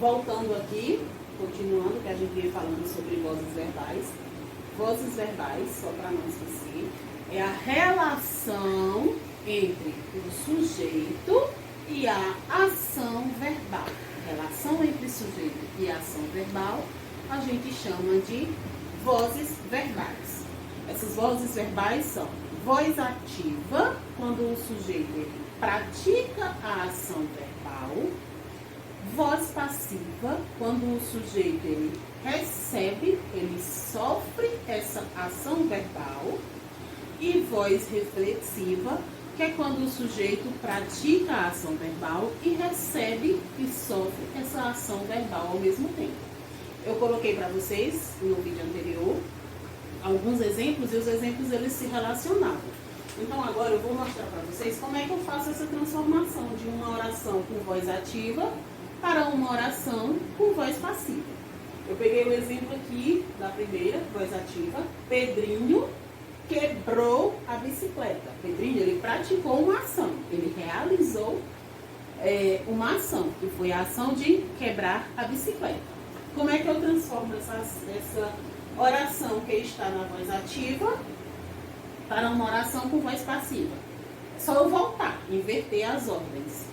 Voltando aqui, continuando, que a gente veio falando sobre vozes verbais. Vozes verbais, só para não esquecer, é a relação entre o sujeito e a ação verbal. A relação entre sujeito e ação verbal a gente chama de vozes verbais. Essas vozes verbais são voz ativa, quando o sujeito ele pratica a ação verbal. Voz passiva, quando o sujeito ele recebe, ele sofre essa ação verbal. E voz reflexiva, que é quando o sujeito pratica a ação verbal e recebe e sofre essa ação verbal ao mesmo tempo. Eu coloquei para vocês, no vídeo anterior, alguns exemplos, e os exemplos eles se relacionavam. Então agora eu vou mostrar para vocês como é que eu faço essa transformação de uma oração com voz ativa para uma oração com voz passiva. Eu peguei o exemplo aqui da primeira, voz ativa. Pedrinho quebrou a bicicleta. Pedrinho, ele praticou uma ação, ele realizou uma ação, que foi a ação de quebrar a bicicleta. Como é que eu transformo essa oração que está na voz ativa para uma oração com voz passiva? É só eu voltar, inverter as ordens,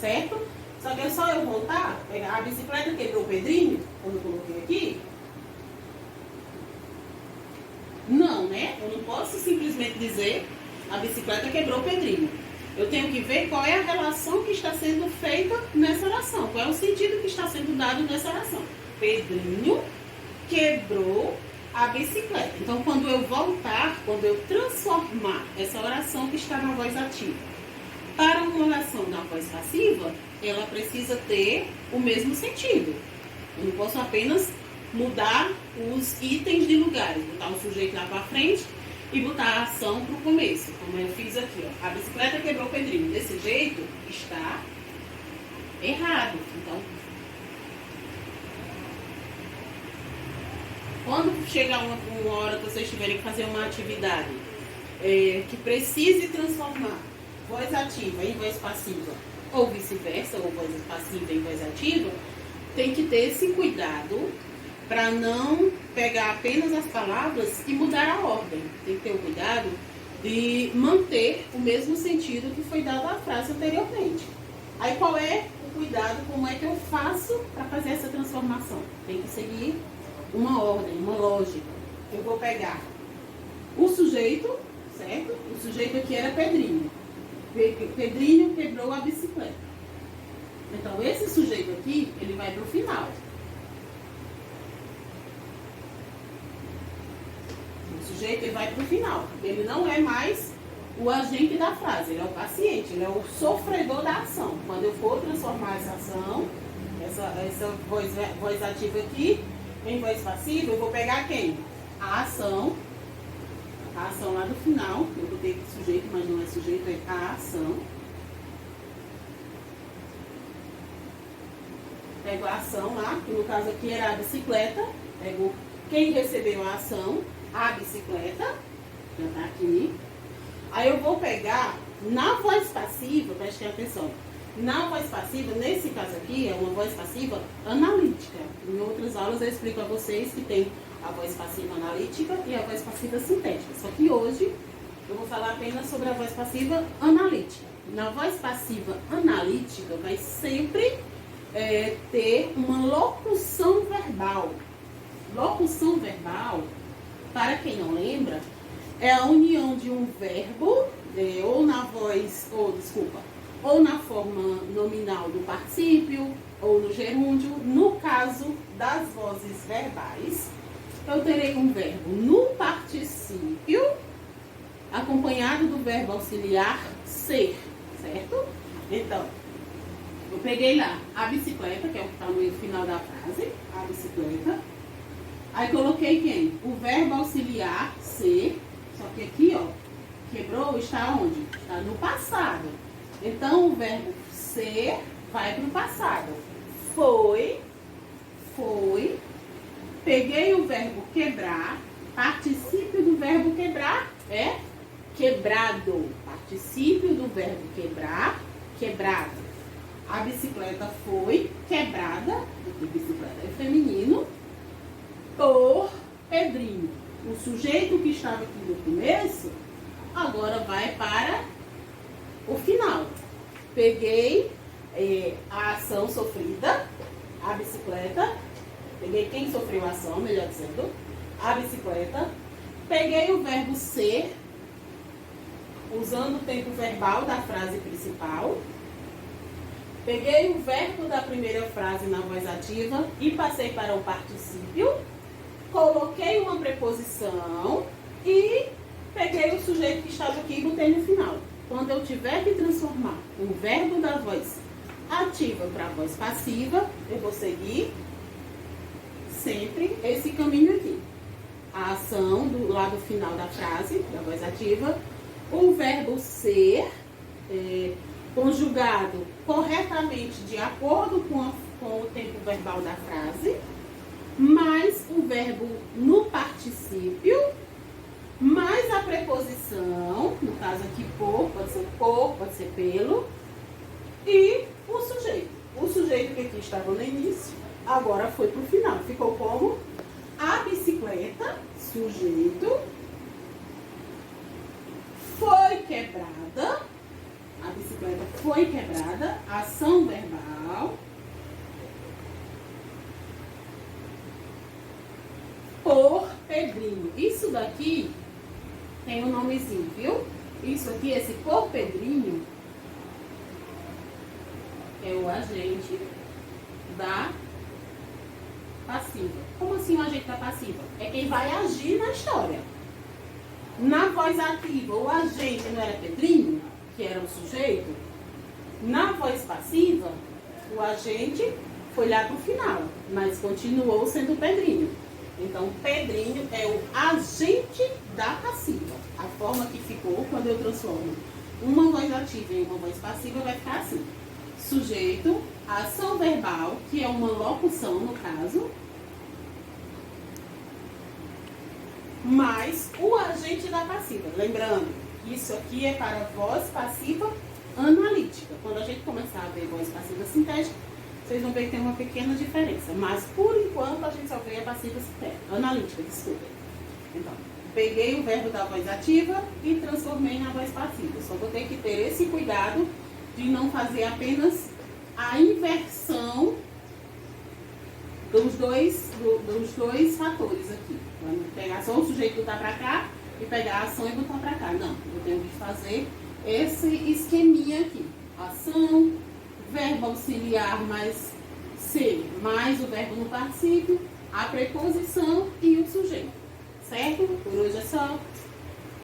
certo? Só que é só eu voltar, pegar a bicicleta quebrou o Pedrinho, como eu coloquei aqui. Não, né? Eu não posso simplesmente dizer a bicicleta quebrou o Pedrinho. Eu tenho que ver qual é a relação que está sendo feita nessa oração, qual é o sentido que está sendo dado nessa oração. Pedrinho quebrou a bicicleta. Então, quando eu voltar, quando eu transformar essa oração que está na voz ativa para uma oração na voz passiva, ela precisa ter o mesmo sentido. Eu não posso apenas mudar os itens de lugares, botar o sujeito lá para frente e botar a ação para o começo, como eu fiz aqui, ó. A bicicleta quebrou o Pedrinho. Desse jeito está errado. Então, quando chegar uma hora que vocês tiverem que fazer uma atividade que precise transformar voz ativa em voz passiva, ou vice-versa, ou voz passiva em voz ativa, tem que ter esse cuidado para não pegar apenas as palavras e mudar a ordem. Tem que ter o cuidado de manter o mesmo sentido que foi dado à frase anteriormente. Aí qual é o cuidado, como é que eu faço para fazer essa transformação? Tem que seguir uma ordem, uma lógica. Eu vou pegar o sujeito, certo? O sujeito aqui era Pedrinho. Pedrinho quebrou a bicicleta. Então, esse sujeito aqui, ele vai para o final. O sujeito ele vai para o final. Ele não é mais o agente da frase, ele é o paciente, ele é o sofredor da ação. Quando eu for transformar essa ação, essa voz ativa aqui, em voz passiva, eu vou pegar quem? A ação lá do final. Eu botei sujeito, mas não é sujeito, é a ação. Pego a ação lá, que no caso aqui era a bicicleta. Pego quem recebeu a ação, a bicicleta, já tá aqui. Aí eu vou pegar na voz passiva, prestem atenção. Na voz passiva, nesse caso aqui, é uma voz passiva analítica. Em outras aulas eu explico a vocês que tem a voz passiva analítica e a voz passiva sintética. Só que hoje eu vou falar apenas sobre a voz passiva analítica. Na voz passiva analítica vai sempre ter uma locução verbal. Locução verbal, para quem não lembra, é a união de um verbo, ou na forma nominal do particípio, ou no gerúndio. No caso das vozes verbais, eu terei um verbo no particípio, acompanhado do verbo auxiliar ser, certo? Então, eu peguei lá a bicicleta, que é o que está no final da frase, a bicicleta. Aí coloquei quem? O verbo auxiliar ser, só que aqui, ó, quebrou, está onde? Está no passado. Então, o verbo ser vai para o passado. Foi. Peguei o verbo quebrar. Particípio do verbo quebrar é quebrado. Particípio do verbo quebrar, quebrado. A bicicleta foi quebrada. por Pedrinho. O sujeito que estava aqui no começo, agora vai para o final. Peguei a ação sofrida, a bicicleta. Peguei quem sofreu a ação, melhor dizendo, a bicicleta. Peguei o verbo ser, usando o tempo verbal da frase principal. Peguei o verbo da primeira frase na voz ativa e passei para o particípio. Coloquei uma preposição e peguei o sujeito que estava aqui e botei no final. Quando eu tiver que transformar o verbo da voz ativa para a voz passiva, eu vou seguir sempre esse caminho aqui. A ação do lado final da frase, da voz ativa, o verbo ser, conjugado corretamente de acordo com o tempo verbal da frase, mais o verbo no particípio, mais a preposição, no caso aqui por, pode ser pelo, e o sujeito. O sujeito que aqui estava no início, agora foi para o final. Ficou como a bicicleta, sujeito, foi quebrada, a bicicleta foi quebrada, ação verbal, por Pedrinho. Isso daqui tem um nomezinho, viu? Isso aqui, esse por Pedrinho, é o agente da passiva. Como assim o agente da passiva? É quem vai agir na história. Na voz ativa, o agente não era Pedrinho, que era o sujeito. Na voz passiva, o agente foi lá para o final, mas continuou sendo Pedrinho. Então, Pedrinho é o agente da passiva. A forma que ficou, quando eu transformo uma voz ativa em uma voz passiva, vai ficar assim. Sujeito, ação verbal, que é uma locução no caso, mais o agente da passiva. Lembrando, isso aqui é para voz passiva analítica. Quando a gente começar a ver voz passiva sintética, vocês vão ver que tem uma pequena diferença. Mas, por enquanto, a gente só vê a passiva analítica, desculpem. Então, peguei o verbo da voz ativa e transformei na voz passiva. Só vou ter que ter esse cuidado de não fazer apenas a inversão dos dois fatores aqui. Vamos pegar só o sujeito botar para cá e pegar a ação e botar para cá. Não, eu tenho que fazer esse esqueminha aqui. Ação, verbo auxiliar mais ser, mais o verbo no particípio, a preposição e o sujeito. Certo? Por hoje é só.